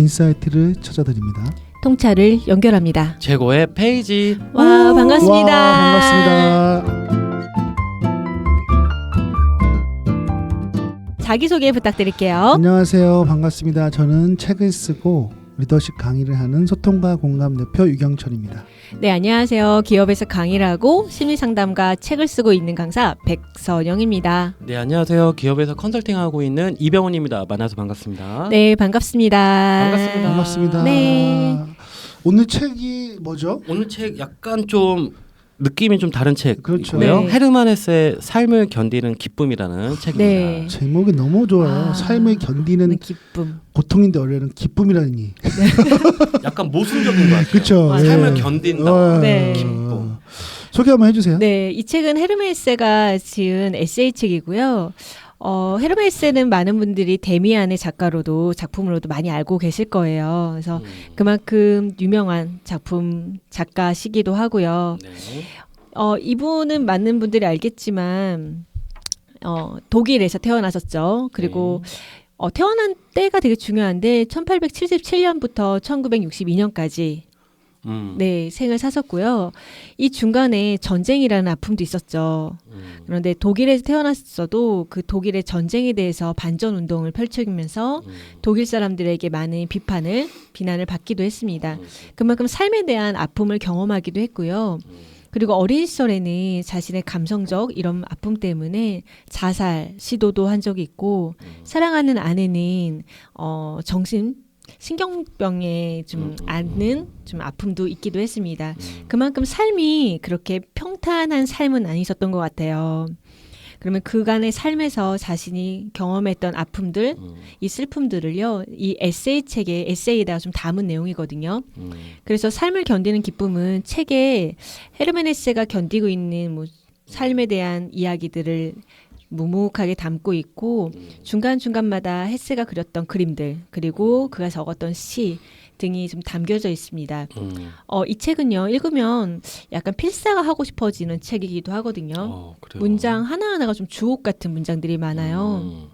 인사이트를 찾아드립니다. 통찰을 연결합니다. 최고의 페이지. 와, 반갑습니다. 와, 반갑습니다. 자기소개 부탁드릴게요. 안녕하세요. 반갑습니다. 저는 책을 쓰고 리더십 강의를 하는 소통과 공감 대표 유경철입니다. 네, 안녕하세요. 기업에서 강의를 하고 심리상담과 책을 쓰고 있는 강사 백선영입니다. 네, 안녕하세요. 기업에서 컨설팅하고 있는 이병헌입니다. 만나서 반갑습니다. 네, 반갑습니다. 반갑습니다. 반갑습니다. 네. 오늘 책이 뭐죠? 오늘 책 약간 좀 느낌이 좀 다른 책이고요. 그렇죠. 네. 헤르만 헤세의 삶을 견디는 기쁨이라는 책입니다. 네. 제목이 너무 좋아요. 아, 삶을 견디는 기쁨. 고통인데 원래는 기쁨이라니. 약간 모순적인 것 같아요. 그렇죠. 삶을 견딘다. 네. 기쁨. 소개 한번 해주세요. 네, 이 책은 헤르만 헤세가 지은 에세이 책이고요. 헤르만 헤세는 많은 분들이 데미안의 작가로도 작품으로도 많이 알고 계실 거예요. 그래서 그만큼 유명한 작가시기도 하고요. 네. 이분은 많은 분들이 알겠지만 독일에서 태어나셨죠. 그리고 태어난 때가 되게 중요한데 1877년부터 1962년까지 네, 생을 사셨고요. 이 중간에 전쟁이라는 아픔도 있었죠. 그런데 독일에서 태어났어도 그 독일의 전쟁에 대해서 반전 운동을 펼치면서 독일 사람들에게 많은 비난을 받기도 했습니다. 그만큼 삶에 대한 아픔을 경험하기도 했고요. 그리고 어린 시절에는 자신의 감성적 이런 아픔 때문에 자살 시도도 한 적이 있고, 사랑하는 아내는 신경병에 좀 앓는 좀 아픔도 있기도 했습니다. 그만큼 삶이 그렇게 평탄한 삶은 아니셨던 것 같아요. 그러면 그간의 삶에서 자신이 경험했던 아픔들, 이 슬픔들을요, 이 에세이 책에 에세이에다가 좀 담은 내용이거든요. 그래서 삶을 견디는 기쁨은 책에 헤르만 헤세가 견디고 있는 뭐 삶에 대한 이야기들을 묵묵하게 담고 있고, 중간중간마다 헤세가 그렸던 그림들, 그리고 그가 적었던 시 등이 좀 담겨져 있습니다. 이 책은요, 읽으면 약간 필사가 하고 싶어지는 책이기도 하거든요. 문장 하나하나가 좀 주옥 같은 문장들이 많아요.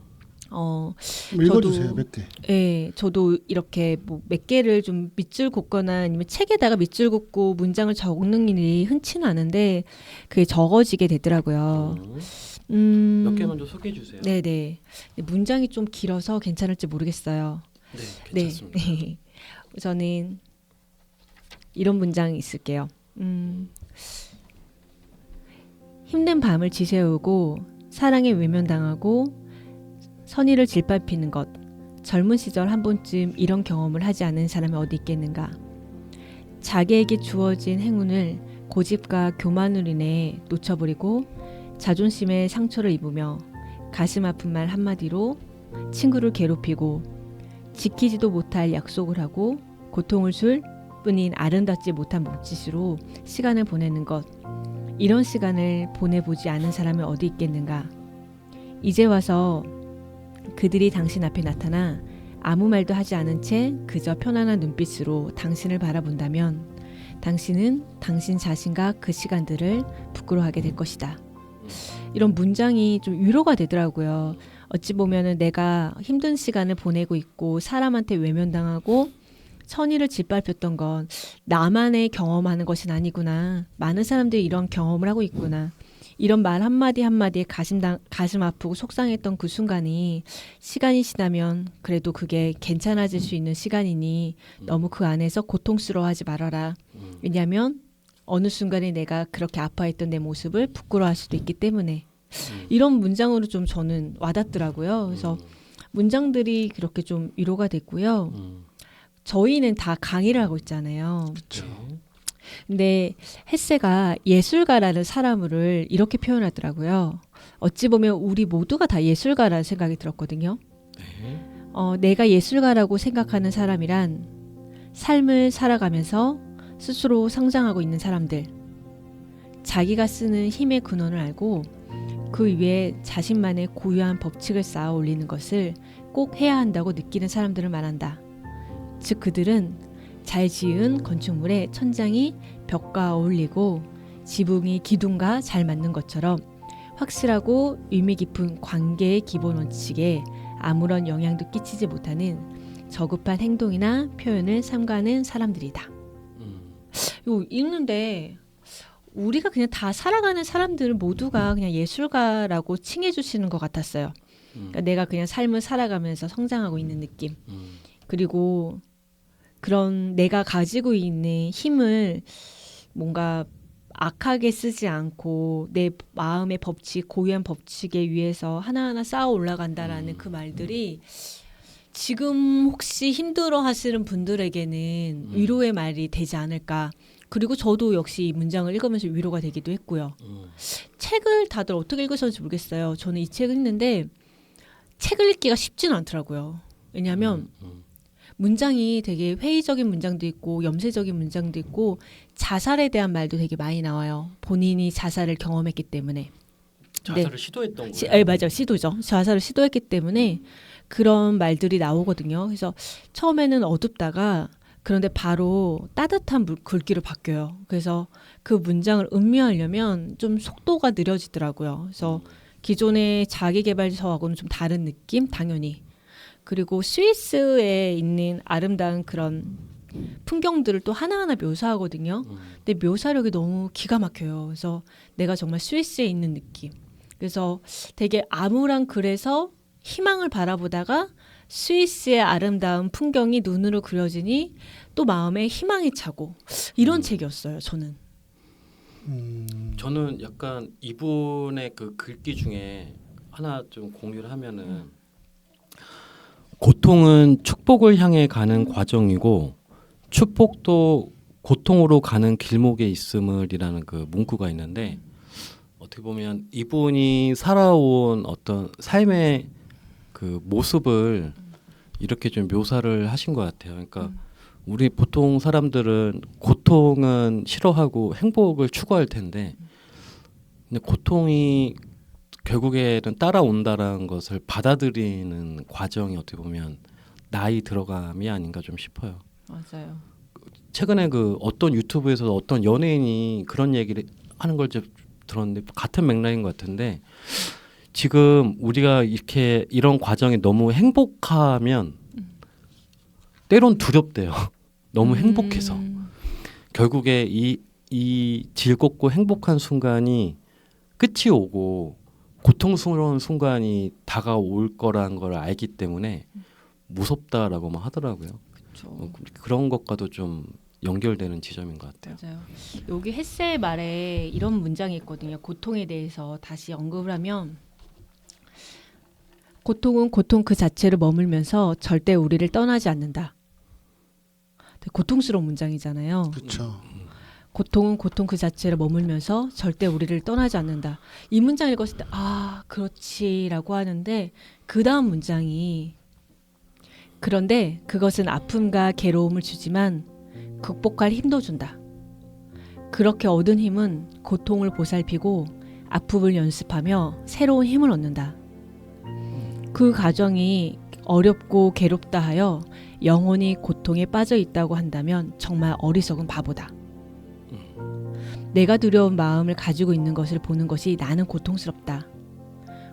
읽어주세요. 몇 개. 네, 저도 이렇게 뭐 몇 개를 좀 밑줄 긋거나 아니면 책에다가 밑줄 긋고 문장을 적는 일이 흔치는 않은데 그게 적어지게 되더라고요. 몇 개 먼저 소개해 주세요. 네네. 문장이 좀 길어서 괜찮을지 모르겠어요. 네, 괜찮습니다. 네. 저는 이런 문장이 있을게요. 힘든 밤을 지새우고 사랑에 외면당하고 선의를 짓밟히는 것. 젊은 시절 한 번쯤 이런 경험을 하지 않은 사람이 어디 있겠는가. 자기에게 주어진 행운을 고집과 교만으로 인해 놓쳐버리고 자존심에 상처를 입으며 가슴 아픈 말 한마디로 친구를 괴롭히고 지키지도 못할 약속을 하고 고통을 줄 뿐인 아름답지 못한 몸짓으로 시간을 보내는 것. 이런 시간을 보내보지 않은 사람이 어디 있겠는가. 이제 와서 그들이 당신 앞에 나타나 아무 말도 하지 않은 채 그저 편안한 눈빛으로 당신을 바라본다면 당신은 당신 자신과 그 시간들을 부끄러워하게 될 것이다. 이런 문장이 좀 위로가 되더라고요. 어찌 보면은 내가 힘든 시간을 보내고 있고 사람한테 외면당하고 선의를 짓밟혔던 건 나만의 경험하는 것은 아니구나. 많은 사람들이 이런 경험을 하고 있구나. 이런 말 한마디 한마디에 가슴 아프고 속상했던 그 순간이 시간이 지나면 그래도 그게 괜찮아질 수 있는 시간이니 너무 그 안에서 고통스러워하지 말아라. 왜냐하면 어느 순간에 내가 그렇게 아파했던 내 모습을 부끄러워할 수도 있기 때문에. 이런 문장으로 좀 저는 와닿더라고요. 그래서 문장들이 그렇게 좀 위로가 됐고요. 저희는 다 강의를 하고 있잖아요. 그렇죠. 근데 헤세가 예술가라는 사람을 이렇게 표현하더라고요. 어찌 보면 우리 모두가 다 예술가라는 생각이 들었거든요. 내가 예술가라고 생각하는 사람이란 삶을 살아가면서 스스로 성장하고 있는 사람들, 자기가 쓰는 힘의 근원을 알고 그 위에 자신만의 고유한 법칙을 쌓아 올리는 것을 꼭 해야 한다고 느끼는 사람들을 말한다. 즉 그들은 잘 지은 건축물의 천장이 벽과 어울리고 지붕이 기둥과 잘 맞는 것처럼 확실하고 의미 깊은 관계의 기본 원칙에 아무런 영향도 끼치지 못하는 저급한 행동이나 표현을 삼가는 사람들이다. 이거 읽는데 우리가 그냥 다 살아가는 사람들 모두가 그냥 예술가라고 칭해 주시는 것 같았어요. 그러니까 내가 그냥 삶을 살아가면서 성장하고 있는 느낌. 그리고 그런 내가 가지고 있는 힘을 뭔가 악하게 쓰지 않고 내 마음의 법칙, 고유한 법칙에 의해서 하나하나 쌓아 올라간다라는 그 말들이 지금 혹시 힘들어 하시는 분들에게는 위로의 말이 되지 않을까. 그리고 저도 역시 이 문장을 읽으면서 위로가 되기도 했고요. 책을 다들 어떻게 읽으셨는지 모르겠어요. 저는 이 책을 읽는데 책을 읽기가 쉽지는 않더라고요. 왜냐하면 문장이 되게 회의적인 문장도 있고 염세적인 문장도 있고 자살에 대한 말도 되게 많이 나와요. 본인이 자살을 경험했기 때문에. 자살을 시도했던 거예요. 네, 맞아요. 시도죠. 자살을 시도했기 때문에 그런 말들이 나오거든요. 그래서 처음에는 어둡다가 그런데 바로 따뜻한 글귀로 바뀌어요. 그래서 그 문장을 음미하려면 좀 속도가 느려지더라고요. 그래서 기존의 자기계발서하고는 좀 다른 느낌? 당연히. 그리고 스위스에 있는 아름다운 그런 풍경들을 또 하나하나 묘사하거든요. 근데 묘사력이 너무 기가 막혀요. 그래서 내가 정말 스위스에 있는 느낌. 그래서 되게 암울한 글에서 희망을 바라보다가 스위스의 아름다운 풍경이 눈으로 그려지니 또 마음에 희망이 차고 이런 책이었어요. 저는. 저는 약간 이분의 그 글귀 중에 하나 좀 공유를 하면은 고통은 축복을 향해 가는 과정이고 축복도 고통으로 가는 길목에 있음을이라는 그 문구가 있는데 어떻게 보면 이분이 살아온 어떤 삶의 그 모습을 이렇게 좀 묘사를 하신 것 같아요. 그러니까 우리 보통 사람들은 고통은 싫어하고 행복을 추구할 텐데 근데 고통이 결국에는 따라온다라는 것을 받아들이는 과정이 어떻게 보면 나이 들어감이 아닌가 좀 싶어요. 맞아요. 최근에 그 어떤 유튜브에서 어떤 연예인이 그런 얘기를 하는 걸 좀 들었는데 같은 맥락인 것 같은데 지금 우리가 이렇게 이런 과정이 너무 행복하면 때론 두렵대요. 너무 행복해서 결국에 이 즐겁고 행복한 순간이 끝이 오고 고통스러운 순간이 다가올 거라는 걸 알기 때문에 무섭다라고만 하더라고요. 그렇죠. 그런 것과도 좀 연결되는 지점인 것 같아요. 맞아요. 여기 헤세의 말에 이런 문장이 있거든요. 고통에 대해서 다시 언급을 하면 고통은 고통 그 자체를 머물면서 절대 우리를 떠나지 않는다. 되게 고통스러운 문장이잖아요. 그렇죠. 고통은 고통 그 자체를 머물면서 절대 우리를 떠나지 않는다. 이 문장 읽었을 때 아 그렇지라고 하는데 그 다음 문장이 그런데 그것은 아픔과 괴로움을 주지만 극복할 힘도 준다. 그렇게 얻은 힘은 고통을 보살피고 아픔을 연습하며 새로운 힘을 얻는다. 그 과정이 어렵고 괴롭다 하여 영혼이 고통에 빠져 있다고 한다면 정말 어리석은 바보다. 내가 두려운 마음을 가지고 있는 것을 보는 것이 나는 고통스럽다.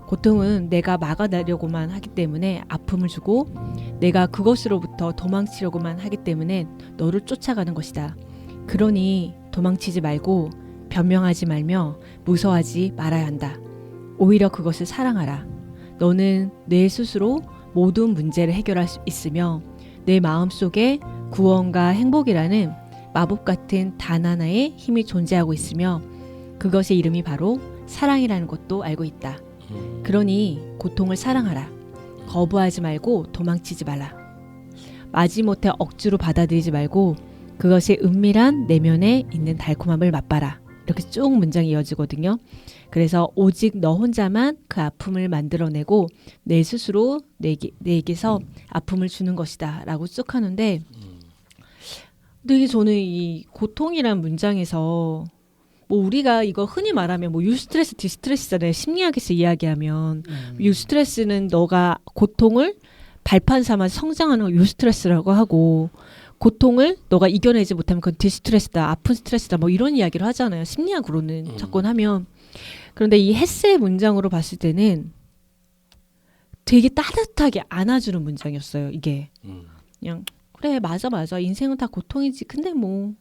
고통은 내가 막아내려고만 하기 때문에 아픔을 주고 내가 그것으로부터 도망치려고만 하기 때문에 너를 쫓아가는 것이다. 그러니 도망치지 말고 변명하지 말며 무서워하지 말아야 한다. 오히려 그것을 사랑하라. 너는 내 스스로 모든 문제를 해결할 수 있으며 내 마음속에 구원과 행복이라는 마법 같은 단 하나의 힘이 존재하고 있으며 그것의 이름이 바로 사랑이라는 것도 알고 있다. 그러니 고통을 사랑하라. 거부하지 말고 도망치지 말라. 마지못해 억지로 받아들이지 말고 그것의 은밀한 내면에 있는 달콤함을 맛봐라. 이렇게 쭉 문장이 이어지거든요. 그래서 오직 너 혼자만 그 아픔을 만들어내고 내 스스로 내게서 아픔을 주는 것이다 라고 쭉 하는데 근데 이게 저는 이 고통이란 문장에서 뭐 우리가 이거 흔히 말하면 뭐 유스트레스 디스트레스잖아요. 심리학에서 이야기하면 유스트레스는 너가 고통을 발판 삼아서 성장하는 걸 유스트레스라고 하고 고통을 너가 이겨내지 못하면 그건 디스트레스다, 아픈 스트레스다 뭐 이런 이야기를 하잖아요. 심리학으로는 접근하면. 그런데 이 헤세의 문장으로 봤을 때는 되게 따뜻하게 안아주는 문장이었어요. 이게. 그냥 그래 맞아 인생은 다 고통이지. 근데 뭐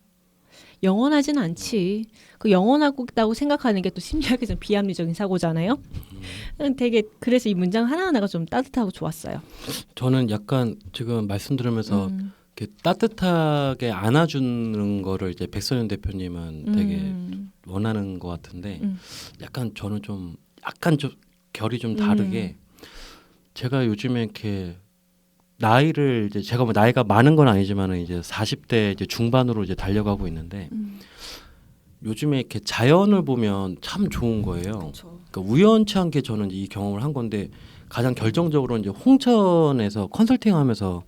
영원하진 않지. 그 영원하다고 생각하는 게 또 심리학의 좀 비합리적인 사고잖아요. 되게 그래서 이 문장 하나하나가 좀 따뜻하고 좋았어요. 저는 약간 지금 말씀 들으면서 이렇게 따뜻하게 안아주는 거를 이제 백선현 대표님은 되게 원하는 것 같은데 약간 저는 좀 결이 좀 다르게 제가 요즘에 이렇게 나이를 이제 제가 뭐 나이가 많은 건 아니지만은 이제 40대 이제 중반으로 이제 달려가고 있는데 요즘에 이렇게 자연을 보면 참 좋은 거예요. 그러니까 우연치 않게 저는 이 경험을 한 건데 가장 결정적으로 이제 홍천에서 컨설팅하면서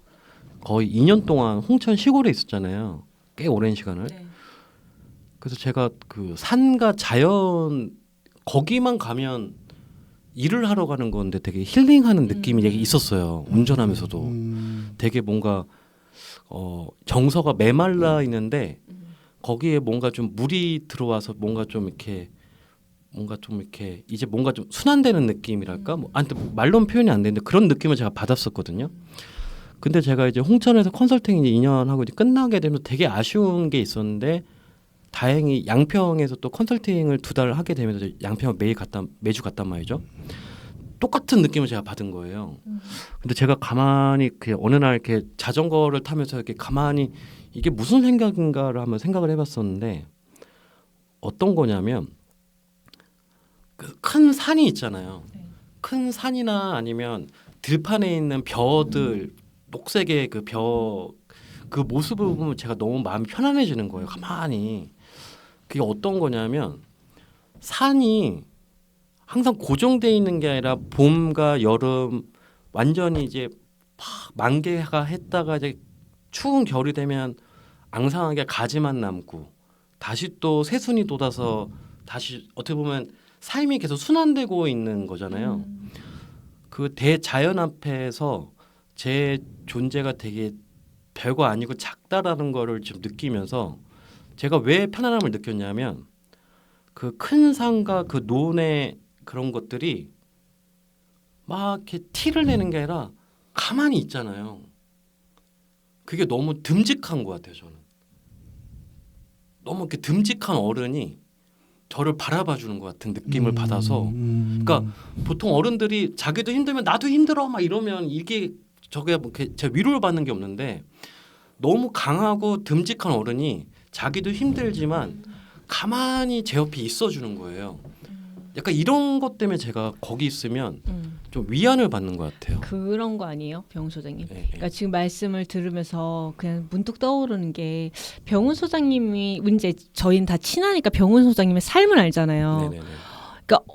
거의 2년 동안 홍천 시골에 있었잖아요. 꽤 오랜 시간을. 네. 그래서 제가 그 산과 자연 거기만 가면 일을 하러 가는 건데 되게 힐링하는 느낌이 되게 있었어요. 운전하면서도 되게 뭔가 정서가 메말라 있는데 거기에 뭔가 좀 물이 들어와서 뭔가 좀 이렇게 이제 뭔가 좀 순환되는 느낌이랄까? 뭐 말로는 표현이 안 되는데 그런 느낌을 제가 받았었거든요. 근데 제가 이제 홍천에서 컨설팅 이제 2년 하고 이제 끝나게 되면서 되게 아쉬운 게 있었는데 다행히 양평에서 또 컨설팅을 2달 하게 되면서 양평을 매주 갔단 말이죠. 똑같은 느낌을 제가 받은 거예요. 근데 제가 가만히 그 어느 날 이렇게 자전거를 타면서 이렇게 가만히 이게 무슨 생각인가를 한번 생각을 해봤었는데 어떤 거냐면 그 큰 산이 있잖아요. 큰 산이나 아니면 들판에 있는 벼들 녹색의 그 모습을 보면 제가 너무 마음이 편안해지는 거예요. 가만히. 그게 어떤 거냐면 산이 항상 고정돼 있는 게 아니라 봄과 여름 완전히 이제 막 만개가 했다가 이제 추운 겨울이 되면 앙상하게 가지만 남고 다시 또 새순이 돋아서 다시 어떻게 보면 삶이 계속 순환되고 있는 거잖아요. 그 대자연 앞에서 제 존재가 되게 별거 아니고 작다라는 거를 좀 느끼면서 제가 왜 편안함을 느꼈냐면 그 큰 산과 그 논의 그런 것들이 막 이렇게 티를 내는 게 아니라 가만히 있잖아요. 그게 너무 듬직한 것 같아요. 저는 너무 이렇게 듬직한 어른이 저를 바라봐 주는 것 같은 느낌을 받아서 그러니까 보통 어른들이 자기도 힘들면 나도 힘들어 막 이러면 이게 저게 뭐 제 위로를 받는 게 없는데 너무 강하고 듬직한 어른이 자기도 힘들지만 가만히 제 옆에 있어 주는 거예요. 약간 이런 것 때문에 제가 거기 있으면 좀 위안을 받는 것 같아요. 그런 거 아니에요, 병훈 소장님? 네, 그러니까 지금 말씀을 들으면서 그냥 문득 떠오르는 게 병훈 소장님이 이제 저희는 다 친하니까 병훈 소장님의 삶을 알잖아요. 네네네. 그러니까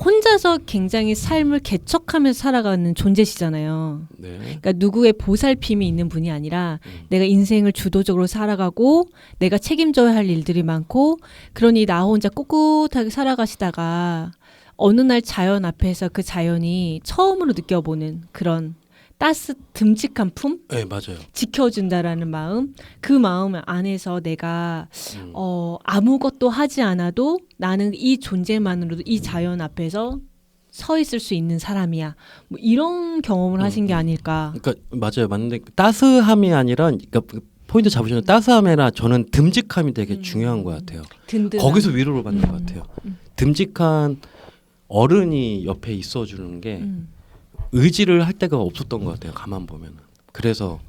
혼자서 굉장히 삶을 개척하면서 살아가는 존재시잖아요. 네. 그러니까 누구의 보살핌이 있는 분이 아니라 내가 인생을 주도적으로 살아가고 내가 책임져야 할 일들이 많고 그러니 나 혼자 꿋꿋하게 살아가시다가 어느 날 자연 앞에서 그 자연이 처음으로 느껴보는 그런 듬직한 품? 네, 맞아요. 지켜준다라는 마음, 그 마음 안에서 내가 아무것도 하지 않아도 나는 이 존재만으로도 이 자연 앞에서 서 있을 수 있는 사람이야. 뭐 이런 경험을 하신 게 아닐까. 그러니까 맞아요. 맞는데 따스함이 아니라 그러니까 포인트 잡으시는 따스함이 아니라 저는 듬직함이 되게 중요한 것 같아요. 든든함. 거기서 위로를 받는 것 같아요. 듬직한 어른이 옆에 있어주는 게 의지를 할 데가 없었던 것 같아요. 가만 보면. 그래서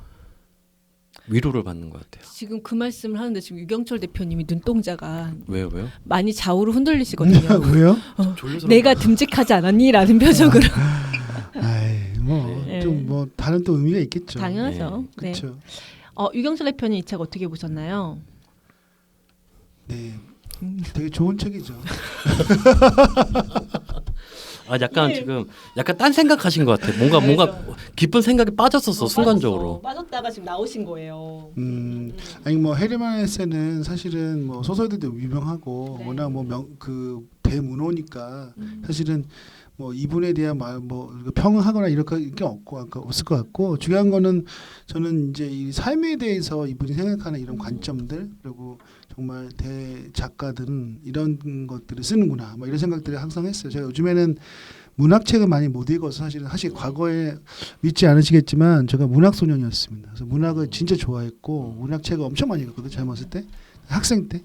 위로를 받는 것 같아요. 지금 그 말씀을 하는데 지금 유경철 대표님이 눈동자가 왜요? 많이 좌우로 흔들리시거든요. 왜요? 졸려서 내가 듬직하지 않았니라는 표정으로. 아이 뭐 네. 좀 뭐 다른 또 의미가 있겠죠. 당연하죠. 네. 그렇죠. 유경철 대표님 이 책 어떻게 보셨나요? 네. 되게 좋은 책이죠. 약간 네. 지금 약간 딴 생각하신 것 같아요. 뭔가 깊은 생각에 빠졌었어 순간적으로. 빠졌다가 지금 나오신 거예요. 아니 뭐 헤르만 헤세는 사실은 뭐 소설들도 유명하고 네. 워낙 뭐 그 대문호니까 사실은 뭐 이분에 대한 뭐 평하거나 이렇게 없을 것 같고 중요한 거는 저는 이제 이 삶에 대해서 이분이 생각하는 이런 관점들 그리고 정말 대 작가들은 이런 것들을 쓰는구나 뭐 이런 생각들을 항상 했어요. 제가 요즘에는 문학책을 많이 못 읽어서 사실 과거에 믿지 않으시겠지만 제가 문학 소년이었습니다. 그래서 문학을 진짜 좋아했고 문학책을 엄청 많이 읽었거든요. 젊었을 때 학생 때.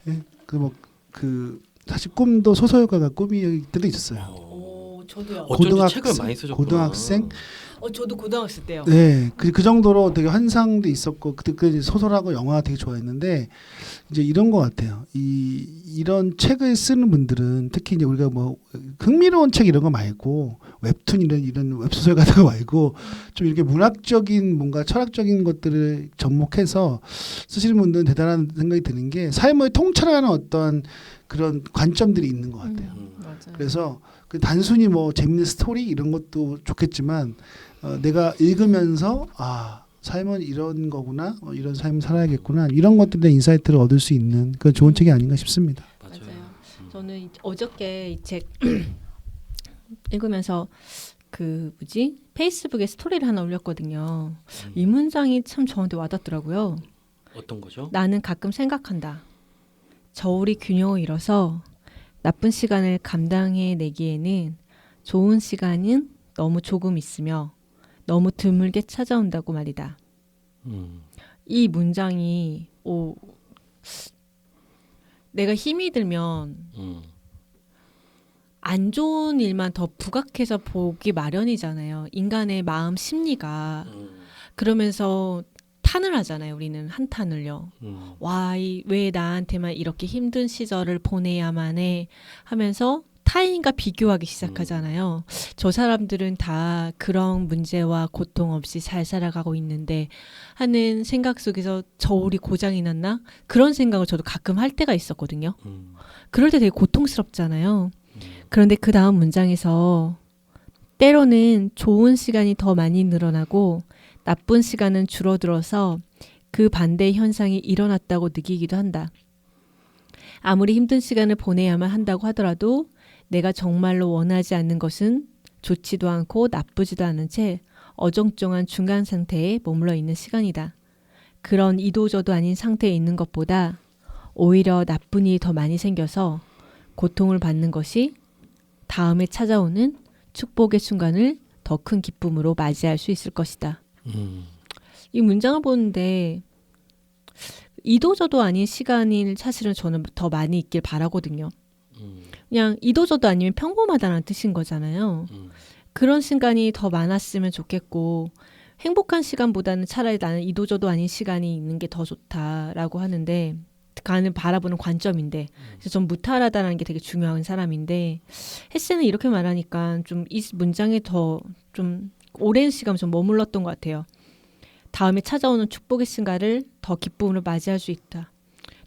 예, 그 사실 꿈도 소설가가 꿈이 때도 있었어요. 오, 저도요. 어쩐지 책을 많이 쓰셨구나. 고등학생. 저도 고등학생 때요. 네, 그 정도로 되게 환상도 있었고 그때 소설하고 영화 되게 좋아했는데 이제 이런 것 같아요. 이런 책을 쓰는 분들은 특히 이제 우리가 뭐 흥미로운 책 이런 거 말고 웹툰 이런 웹소설 같은 거 말고 좀 이렇게 문학적인 뭔가 철학적인 것들을 접목해서 쓰시는 분들은 대단한 생각이 드는 게 삶을 통찰하는 어떤 그런 관점들이 있는 것 같아요. 맞아요. 그래서 그 단순히 뭐 재밌는 스토리 이런 것도 좋겠지만 내가 읽으면서 삶은 이런 거구나, 이런 삶을 살아야겠구나 이런 것들에 대한 인사이트를 얻을 수 있는 그런 좋은 책이 아닌가 싶습니다. 맞아요. 저는 어저께 이 책 읽으면서 페이스북에 스토리를 하나 올렸거든요. 이 문장이 참 저한테 와닿더라고요. 어떤 거죠? 나는 가끔 생각한다. 저울이 균형을 잃어서 나쁜 시간을 감당해내기에는 좋은 시간은 너무 조금 있으며 너무 드물게 찾아온다고 말이다. 이 문장이 내가 힘이 들면 안 좋은 일만 더 부각해서 보기 마련이잖아요. 인간의 마음 심리가. 그러면서 탄을 하잖아요. 우리는 한탄을요. 왜 나한테만 이렇게 힘든 시절을 보내야만 해 하면서 타인과 비교하기 시작하잖아요. 저 사람들은 다 그런 문제와 고통 없이 잘 살아가고 있는데 하는 생각 속에서 저울이 고장이 났나? 그런 생각을 저도 가끔 할 때가 있었거든요. 그럴 때 되게 고통스럽잖아요. 그런데 그 다음 문장에서 때로는 좋은 시간이 더 많이 늘어나고 나쁜 시간은 줄어들어서 그 반대 현상이 일어났다고 느끼기도 한다. 아무리 힘든 시간을 보내야만 한다고 하더라도 내가 정말로 원하지 않는 것은 좋지도 않고 나쁘지도 않은 채 어정쩡한 중간 상태에 머물러 있는 시간이다. 그런 이도저도 아닌 상태에 있는 것보다 오히려 나쁜 일이 더 많이 생겨서 고통을 받는 것이 다음에 찾아오는 축복의 순간을 더 큰 기쁨으로 맞이할 수 있을 것이다. 이 문장을 보는데 이도저도 아닌 시간이 사실은 저는 더 많이 있길 바라거든요. 그냥 이도저도 아니면 평범하다는 뜻인 거잖아요. 그런 시간이 더 많았으면 좋겠고 행복한 시간보다는 차라리 나는 이도저도 아닌 시간이 있는 게 더 좋다라고 하는데 가는 바라보는 관점인데 그래서 전 무탈하다는 게 되게 중요한 사람인데 헬스는 이렇게 말하니까 좀 이 문장에 더 좀 오랜 시간 좀 머물렀던 것 같아요. 다음에 찾아오는 축복의 순간을 더 기쁨으로 맞이할 수 있다.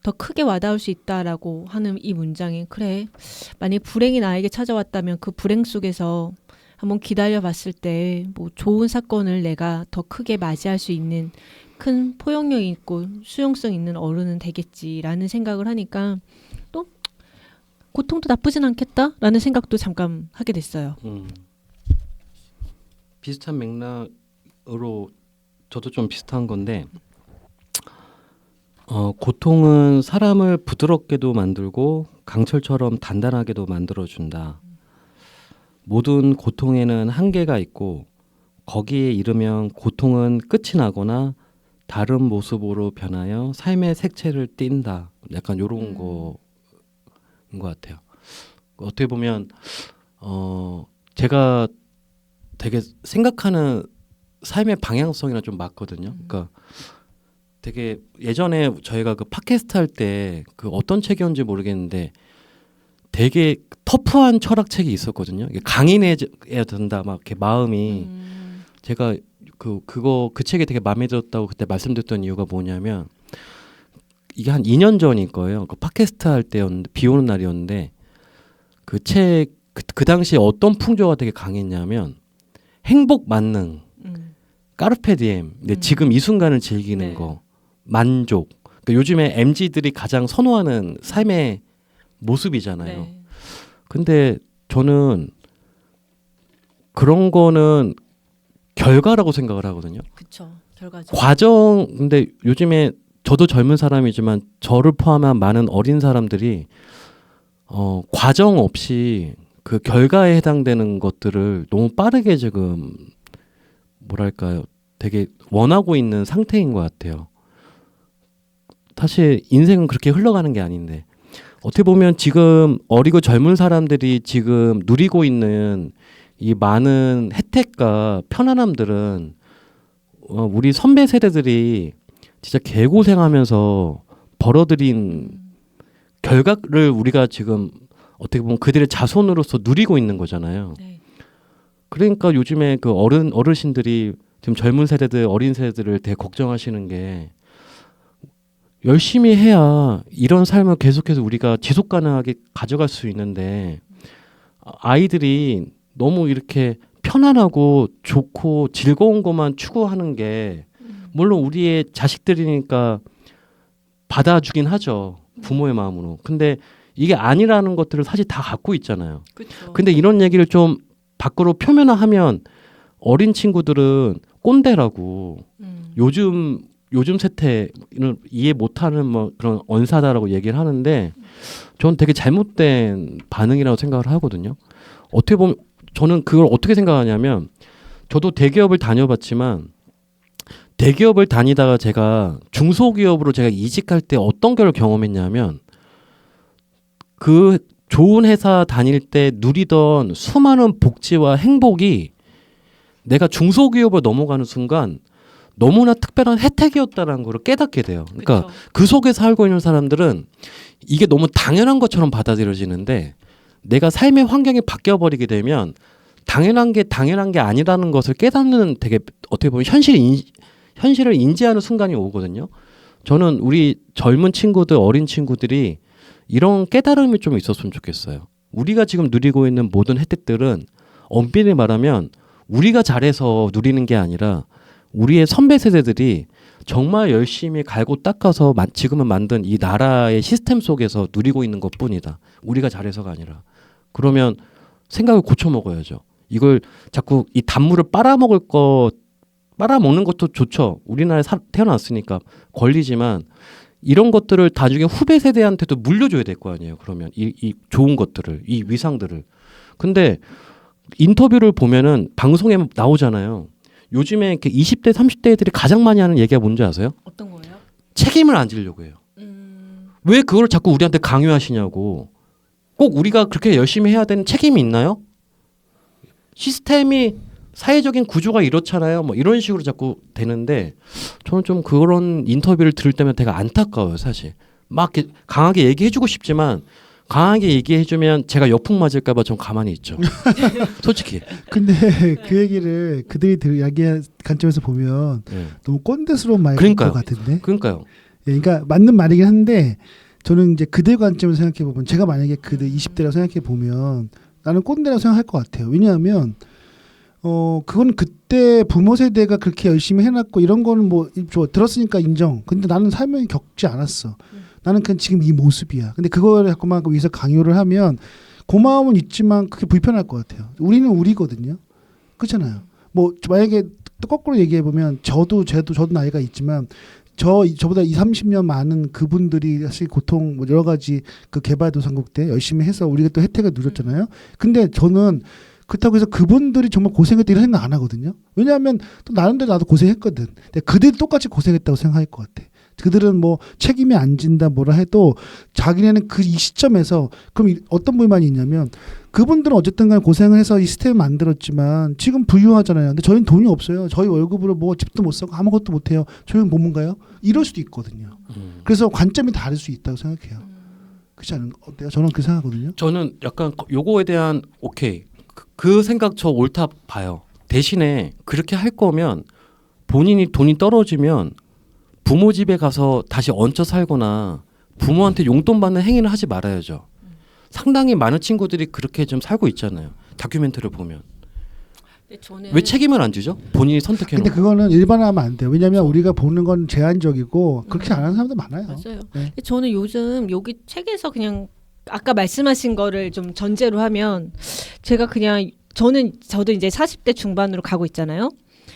더 크게 와닿을 수 있다라고 하는 이 문장이 그래. 만약 불행이 나에게 찾아왔다면 그 불행 속에서 한번 기다려봤을 때 뭐 좋은 사건을 내가 더 크게 맞이할 수 있는 큰 포용력 있고 수용성 있는 어른은 되겠지라는 생각을 하니까 또 고통도 나쁘진 않겠다라는 생각도 잠깐 하게 됐어요. 비슷한 맥락으로 저도 좀 비슷한 건데 고통은 사람을 부드럽게도 만들고 강철처럼 단단하게도 만들어준다. 모든 고통에는 한계가 있고 거기에 이르면 고통은 끝이 나거나 다른 모습으로 변하여 삶의 색채를 띈다. 약간 이런 거인 것 같아요. 어떻게 보면 제가 되게 생각하는 삶의 방향성이랑 좀 맞거든요. 그러니까 되게 예전에 저희가 그 팟캐스트 할 때 그 어떤 책이었는지 모르겠는데 되게 터프한 철학책이 있었거든요. 이게 강인해야 된다 막 이렇게 마음이 제가 그 책이 되게 마음에 들었다고 그때 말씀드렸던 이유가 뭐냐면 이게 한 2년 전일 거예요. 그 팟캐스트 할 때였는데 비 오는 날이었는데 그 책 그 당시에 어떤 풍조가 되게 강했냐면 행복 만능 까르페 디엠. 근데 지금 이 순간을 즐기는 네. 거. 만족. 그러니까 요즘에 MZ들이 가장 선호하는 삶의 모습이잖아요. 네. 근데 저는 그런 거는 결과라고 생각을 하거든요. 그쵸. 결과죠. 과정 근데 요즘에 저도 젊은 사람이지만 저를 포함한 많은 어린 사람들이 과정 없이 그 결과에 해당되는 것들을 너무 빠르게 지금 뭐랄까요, 되게 원하고 있는 상태인 것 같아요. 사실 인생은 그렇게 흘러가는 게 아닌데 어떻게 보면 지금 어리고 젊은 사람들이 지금 누리고 있는 이 많은 혜택과 편안함들은 우리 선배 세대들이 진짜 개고생하면서 벌어들인 결과를 우리가 지금 어떻게 보면 그들의 자손으로서 누리고 있는 거잖아요. 네. 그러니까 요즘에 그 어르신들이 지금 젊은 세대들, 어린 세대들을 되게 걱정하시는 게 열심히 해야 이런 삶을 계속해서 우리가 지속 가능하게 가져갈 수 있는데 아이들이 너무 이렇게 편안하고 좋고 즐거운 것만 추구하는 게 물론 우리의 자식들이니까 받아주긴 하죠. 부모의 마음으로. 근데 이게 아니라는 것들을 사실 다 갖고 있잖아요. 그렇죠. 근데 이런 얘기를 좀 밖으로 표면화하면 어린 친구들은 꼰대라고 요즘 세태를 이해 못하는 뭐 그런 언사다라고 얘기를 하는데 저는 되게 잘못된 반응이라고 생각을 하거든요. 어떻게 보면 저는 그걸 어떻게 생각하냐면 저도 대기업을 다녀봤지만 대기업을 다니다가 제가 중소기업으로 제가 이직할 때 어떤 걸 경험했냐면 그 좋은 회사 다닐 때 누리던 수많은 복지와 행복이 내가 중소기업으로 넘어가는 순간 너무나 특별한 혜택이었다는 걸 깨닫게 돼요. 그러니까 그쵸. 그 속에 살고 있는 사람들은 이게 너무 당연한 것처럼 받아들여지는데 내가 삶의 환경이 바뀌어버리게 되면 당연한 게 아니라는 것을 깨닫는 되게 어떻게 보면 현실을 인지하는 순간이 오거든요. 저는 우리 젊은 친구들, 어린 친구들이 이런 깨달음이 좀 있었으면 좋겠어요. 우리가 지금 누리고 있는 모든 혜택들은 엄밀히 말하면 우리가 잘해서 누리는 게 아니라 우리의 선배 세대들이 정말 열심히 갈고 닦아서 지금은 만든 이 나라의 시스템 속에서 누리고 있는 것뿐이다. 우리가 잘해서가 아니라. 그러면 생각을 고쳐 먹어야죠. 이걸 자꾸 이 단물을 빨아먹는 것도 좋죠. 우리나라에 태어났으니까 권리지만 이런 것들을 나중에 후배 세대한테도 물려줘야 될 거 아니에요. 그러면 이 좋은 것들을, 이 위상들을. 근데 인터뷰를 보면은 방송에 나오잖아요. 요즘에 20대, 30대 애들이 가장 많이 하는 얘기가 뭔지 아세요? 어떤 거예요? 책임을 안 지려고 해요. 왜 그걸 자꾸 우리한테 강요하시냐고. 꼭 우리가 그렇게 열심히 해야 되는 책임이 있나요? 시스템이 사회적인 구조가 이렇잖아요. 뭐 이런 식으로 자꾸 되는데 저는 좀 그런 인터뷰를 들을 때면 되게 안타까워요, 사실. 막 이렇게 강하게 얘기해주고 싶지만 강하게 얘기해주면 제가 역풍 맞을까봐 좀 가만히 있죠. 솔직히. 근데 그 얘기를 그들이 이야기한 관점에서 보면 네. 너무 꼰대스러운 말일 그러니까요. 것 같은데. 그러니까요. 예, 그러니까 맞는 말이긴 한데 저는 이제 그들 관점에서 생각해 보면 제가 만약에 그들 20대라고 생각해 보면 나는 꼰대라고 생각할 것 같아요. 왜냐하면 그건 그때 부모 세대가 그렇게 열심히 해놨고 이런 거는 뭐 들었으니까 인정. 근데 나는 삶을 겪지 않았어. 나는 그냥 지금 이 모습이야. 근데 그걸 자꾸만 위해서 강요를 하면 고마움은 있지만 그게 불편할 것 같아요. 우리는 우리거든요. 그렇잖아요. 뭐 만약에 또 거꾸로 얘기해 보면 저도 나이가 있지만 저보다 20-30년 많은 그분들이 사실 고통 뭐 여러 가지 그 개발도상국 때 열심히 해서 우리가 또 혜택을 누렸잖아요. 근데 저는 그렇다고 해서 그분들이 정말 고생했다 이런 생각 안 하거든요. 왜냐하면 또 나름대로 나도 고생했거든. 근데 그들이 똑같이 고생했다고 생각할 것 같아. 그들은 뭐 책임이 안 진다 뭐라 해도 자기네는 그 이 시점에서 그럼 어떤 불만이 있냐면 그분들은 어쨌든 간에 고생을 해서 이 시스템을 만들었지만 지금 부유하잖아요. 근데 저희는 돈이 없어요. 저희 월급으로 뭐 집도 못 사고 아무것도 못 해요. 저희는 뭔가요? 이럴 수도 있거든요. 그래서 관점이 다를 수 있다고 생각해요. 그렇지 않은 어때요? 저는 그렇게 생각하거든요. 저는 약간 요거에 대한 오케이. 그 생각 저 옳다 봐요. 대신에 그렇게 할 거면 본인이 돈이 떨어지면 부모 집에 가서 다시 얹혀 살거나 부모한테 용돈 받는 행위를 하지 말아야죠. 상당히 많은 친구들이 그렇게 좀 살고 있잖아요. 다큐멘터리를 보면. 근데 저는 왜 책임을 안 지죠? 본인이 선택해놓고. 근데 그거는 일반화하면 안 돼요. 왜냐하면 우리가 보는 건 제한적이고 그렇게 안 하는 사람들 많아요. 맞아요. 네. 근데 저는 요즘 여기 책에서 그냥 아까 말씀하신 거를 좀 전제로 하면 제가 그냥 저도 이제 40대 중반으로 가고 있잖아요.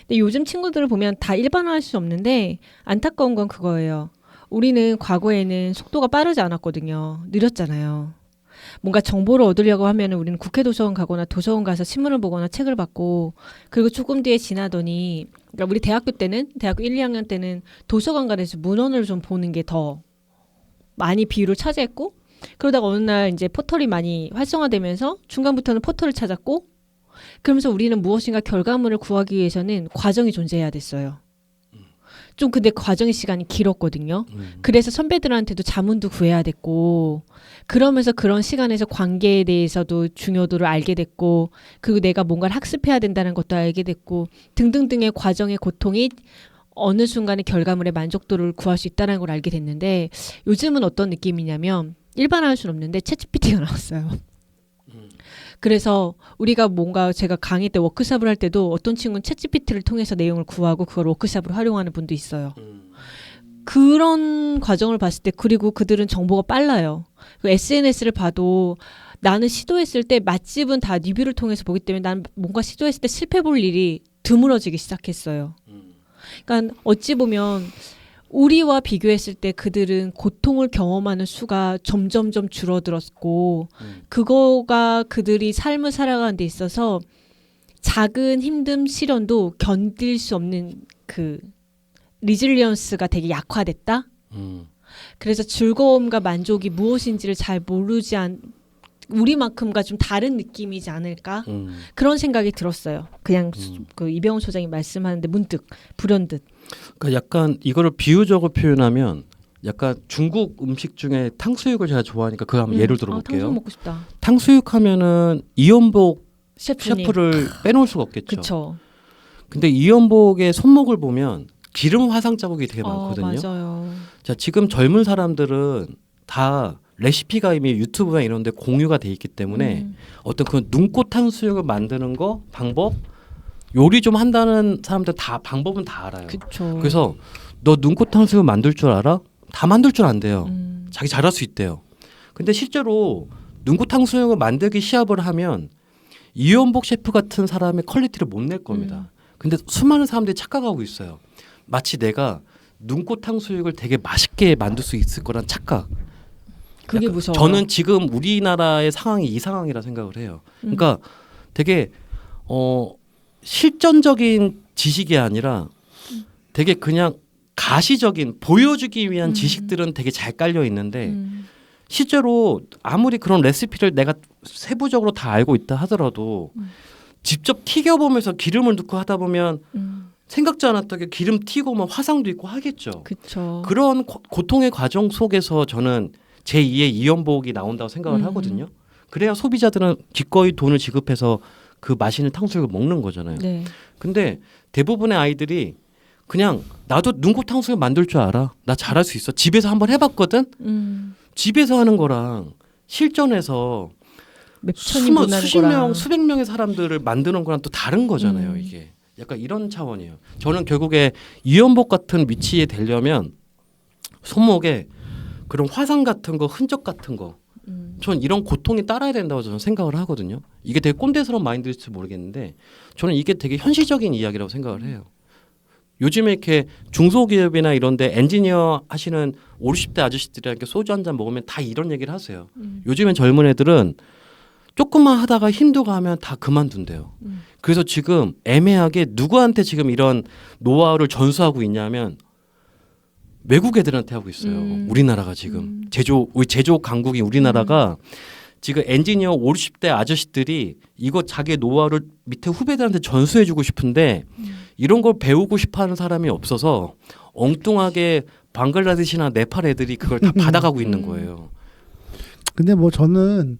근데 요즘 친구들을 보면 다 일반화할 수 없는데 안타까운 건 그거예요. 우리는 과거에는 속도가 빠르지 않았거든요. 느렸잖아요. 뭔가 정보를 얻으려고 하면은 우리는 국회 도서관 가거나 도서관 가서 신문을 보거나 책을 받고 그리고 조금 뒤에 지나더니 그러니까 우리 대학교 1, 2학년 때는 도서관 가서 문헌을 좀 보는 게 더 많이 비율을 차지했고 그러다가 어느 날 이제 포털이 많이 활성화되면서 중간부터는 포털을 찾았고 그러면서 우리는 무엇인가 결과물을 구하기 위해서는 과정이 존재해야 됐어요. 좀 근데 과정의 시간이 길었거든요. 그래서 선배들한테도 자문도 구해야 됐고 그러면서 그런 시간에서 관계에 대해서도 중요도를 알게 됐고 그리고 내가 뭔가를 학습해야 된다는 것도 알게 됐고 등등등의 과정의 고통이 어느 순간에 결과물의 만족도를 구할 수 있다는 걸 알게 됐는데 요즘은 어떤 느낌이냐면 일반화할 수는 없는데 챗GPT가 나왔어요. 그래서 우리가 뭔가 제가 강의 때 워크숍을 할 때도 어떤 친구는 챗GPT를 통해서 내용을 구하고 그걸 워크숍으로 활용하는 분도 있어요. 그런 과정을 봤을 때 그리고 그들은 정보가 빨라요. 그 SNS를 봐도 나는 시도했을 때 맛집은 다 리뷰를 통해서 보기 때문에 난 뭔가 시도했을 때 실패 볼 일이 드물어지기 시작했어요. 그러니까 어찌 보면 우리와 비교했을 때 그들은 고통을 경험하는 수가 점점점 줄어들었고 그거가 그들이 삶을 살아가는 데 있어서 작은 힘든 시련도 견딜 수 없는 그 리질리언스가 되게 약화됐다. 그래서 즐거움과 만족이 무엇인지를 잘 모르지 우리만큼과 좀 다른 느낌이지 않을까 그런 생각이 들었어요. 그냥 그 이병헌 소장이 말씀하는데 문득 불현듯. 그러니까 약간 이거를 비유적으로 표현하면 약간 중국 음식 중에 탕수육을 제가 좋아하니까 그거 한번 예를 들어볼게요. 탕수육 먹고 싶다. 탕수육 하면은 이연복 셰프님. 셰프를 빼놓을 수가 없겠죠. 그렇죠. 근데 이연복의 손목을 보면 기름 화상 자국이 되게 많거든요. 맞아요. 자, 지금 젊은 사람들은 다 레시피가 이미 유튜브나 이런 데 공유가 돼 있기 때문에 어떤 그 눈꽃 탕수육을 만드는 거 방법 요리 좀 한다는 사람들 다 방법은 다 알아요. 그쵸. 그래서 너 눈꽃 탕수육 만들 줄 알아? 다 만들 줄 안돼요. 자기 잘할 수 있대요. 근데 실제로 눈꽃 탕수육을 만들기 시합을 하면 이연복 셰프 같은 사람의 퀄리티를 못 낼 겁니다. 근데 수많은 사람들이 착각하고 있어요. 마치 내가 눈꽃 탕수육을 되게 맛있게 만들 수 있을 거란 착각. 그게 무서워요. 저는 지금 우리나라의 상황이 이 상황이라 생각을 해요. 그러니까 되게 실전적인 지식이 아니라 되게 그냥 가시적인 보여주기 위한 지식들은 되게 잘 깔려 있는데 실제로 아무리 그런 레시피를 내가 세부적으로 다 알고 있다 하더라도 직접 튀겨보면서 기름을 넣고 하다 보면 생각지 않았던 게 기름 튀고 뭐 화상도 있고 하겠죠. 그쵸. 그런 고통의 과정 속에서 저는 제2의 이연복이 나온다고 생각을 하거든요. 그래야 소비자들은 기꺼이 돈을 지급해서 그 맛있는 탕수육을 먹는 거잖아요. 네. 근데 대부분의 아이들이 그냥 나도 눈꽃 탕수육 만들 줄 알아. 나 잘할 수 있어. 집에서 한번 해봤거든. 집에서 하는 거랑 실전에서 몇 천이 보는 수십 거랑. 명, 수백 명의 사람들을 만드는 거랑 또 다른 거잖아요. 이게 약간 이런 차원이에요. 저는 결국에 이연복 같은 위치에 되려면 손목에 그런 화상 같은 거, 흔적 같은 거, 전 이런 고통이 따라야 된다고 저는 생각을 하거든요. 이게 되게 꼰대스러운 마인드일지 모르겠는데 저는 이게 되게 현실적인 이야기라고 생각을 해요. 요즘에 이렇게 중소기업이나 이런 데 엔지니어 하시는 50, 60대 아저씨들이 소주 한 잔 먹으면 다 이런 얘기를 하세요. 요즘엔 젊은 애들은 조금만 하다가 힘들고 하면 다 그만둔대요. 그래서 지금 애매하게 누구한테 지금 이런 노하우를 전수하고 있냐면 외국 애들한테 하고 있어요. 우리나라가 지금 제조 강국인 우리나라가 지금 엔지니어 50, 60대 아저씨들이 이거 자기 노하우를 밑에 후배들한테 전수해주고 싶은데 이런 걸 배우고 싶어하는 사람이 없어서 엉뚱하게 방글라데시나 네팔 애들이 그걸 다 받아가고 있는 거예요. 근데 뭐 저는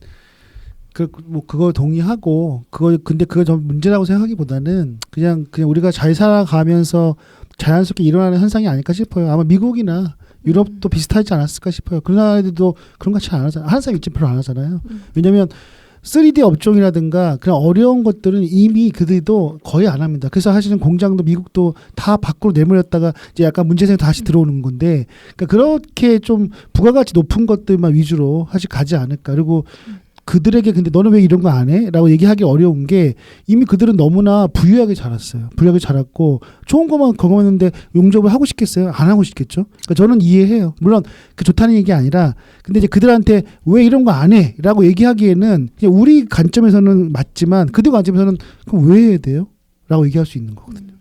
그걸 동의하고 근데 그거 좀 문제라고 생각하기보다는 그냥 우리가 잘 살아가면서 자연스럽게 일어나는 현상이 아닐까 싶어요. 아마 미국이나 유럽도 비슷하지 않았을까 싶어요. 그 나라들도 그런 거 잘 안 하잖아요. 하는 사람이 있지 별로 안 하잖아요. 왜냐하면 3D 업종이라든가 그런 어려운 것들은 이미 그들도 거의 안 합니다. 그래서 사실은 공장도 미국도 다 밖으로 내몰렸다가 이제 약간 문제생이 다시 들어오는 건데, 그러니까 그렇게 좀 부가가치 높은 것들만 위주로 사실 가지 않을까. 그리고 그들에게 근데 너는 왜 이런 거 안 해? 라고 얘기하기 어려운 게 이미 그들은 너무나 부유하게 자랐어요. 부유하게 자랐고 좋은 것만 경험했는데 용접을 하고 싶겠어요? 안 하고 싶겠죠? 그러니까 저는 이해해요. 물론 그 좋다는 얘기 아니라 근데 이제 그들한테 왜 이런 거 안 해? 라고 얘기하기에는 그냥 우리 관점에서는 맞지만 그들 관점에서는 그럼 왜 해야 돼요? 라고 얘기할 수 있는 거거든요.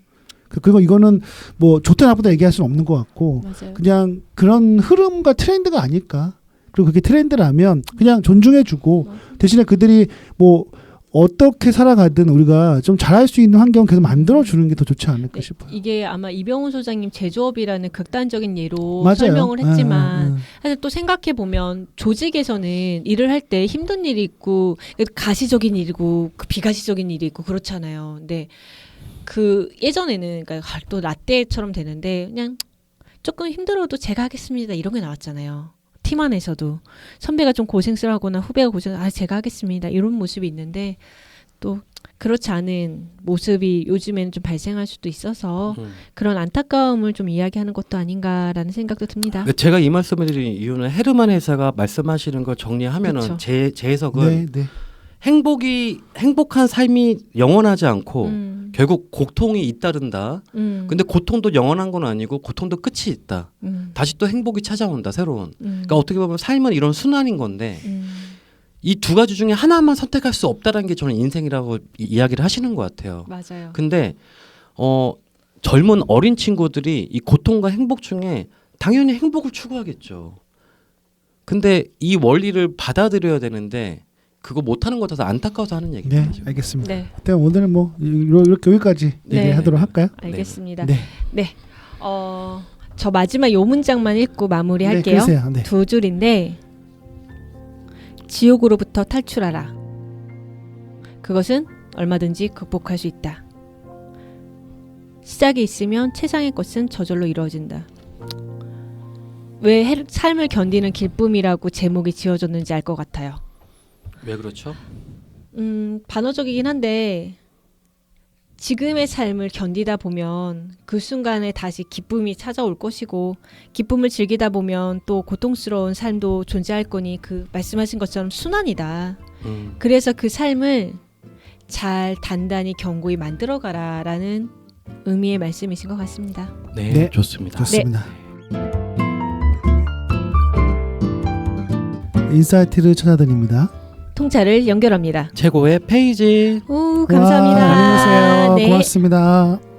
그리고 이거는 뭐 좋다 나쁘다 얘기할 수는 없는 것 같고 맞아요. 그냥 그런 흐름과 트렌드가 아닐까. 그리고 그게 트렌드라면 그냥 존중해주고 대신에 그들이 뭐 어떻게 살아가든 우리가 좀 잘할 수 있는 환경 계속 만들어주는 게 더 좋지 않을까 네, 싶어요. 이게 아마 이병훈 소장님 제조업이라는 극단적인 예로 맞아요. 설명을 했지만 예. 사실 또 생각해 보면 조직에서는 일을 할 때 힘든 일이 있고 가시적인 일이고 그 비가시적인 일이 있고 그렇잖아요. 근데 그 예전에는 그러니까 또 라떼처럼 되는데 그냥 조금 힘들어도 제가 하겠습니다 이런 게 나왔잖아요. 팀 안에서도 선배가 좀 고생스러워하거나 후배가 제가 하겠습니다 이런 모습이 있는데 또 그렇지 않은 모습이 요즘에는 좀 발생할 수도 있어서 그런 안타까움을 좀 이야기하는 것도 아닌가라는 생각도 듭니다. 제가 이 말씀을 드린 이유는 헤르만 회사가 말씀하시는 걸 정리하면은 그쵸. 제 해석은 네. 행복한 삶이 영원하지 않고 결국 고통이 잇따른다. 음. 근데 고통도 영원한 건 아니고 고통도 끝이 있다. 음. 다시 또 행복이 찾아온다. 새로운. 음. 그러니까 어떻게 보면 삶은 이런 순환인 건데 음. 이 두 가지 중에 하나만 선택할 수 없다라는 게 저는 인생이라고 이야기를 하시는 것 같아요. 맞아요. 근데 젊은 어린 친구들이 이 고통과 행복 중에 당연히 행복을 추구하겠죠. 근데 이 원리를 받아들여야 되는데 그거 못하는 것 같아서 안타까워서 하는 얘기죠. 네, 알겠습니다. 네, 일단 오늘은 뭐 이렇게 여기까지 네. 얘기하도록 할까요? 알겠습니다. 네. 저 마지막 요 문장만 읽고 마무리할게요. 네, 그러세요. 네. 두 줄인데 지옥으로부터 탈출하라. 그것은 얼마든지 극복할 수 있다. 시작이 있으면 최상의 것은 저절로 이루어진다. 왜 삶을 견디는 기쁨이라고 제목이 지어졌는지 알 것 같아요. 왜 그렇죠? 반어적이긴 한데 지금의 삶을 견디다 보면 그 순간에 다시 기쁨이 찾아올 것이고 기쁨을 즐기다 보면 또 고통스러운 삶도 존재할 거니 그 말씀하신 것처럼 순환이다. 그래서 그 삶을 잘 단단히 견고히 만들어가라라는 의미의 말씀이신 것 같습니다. 네, 네. 좋습니다. 좋습니다. 인사이트를 찾아드립니다. 통찰을 연결합니다. 최고의 페이지. 오, 감사합니다. 와, 안녕히 계세요. 네. 고맙습니다.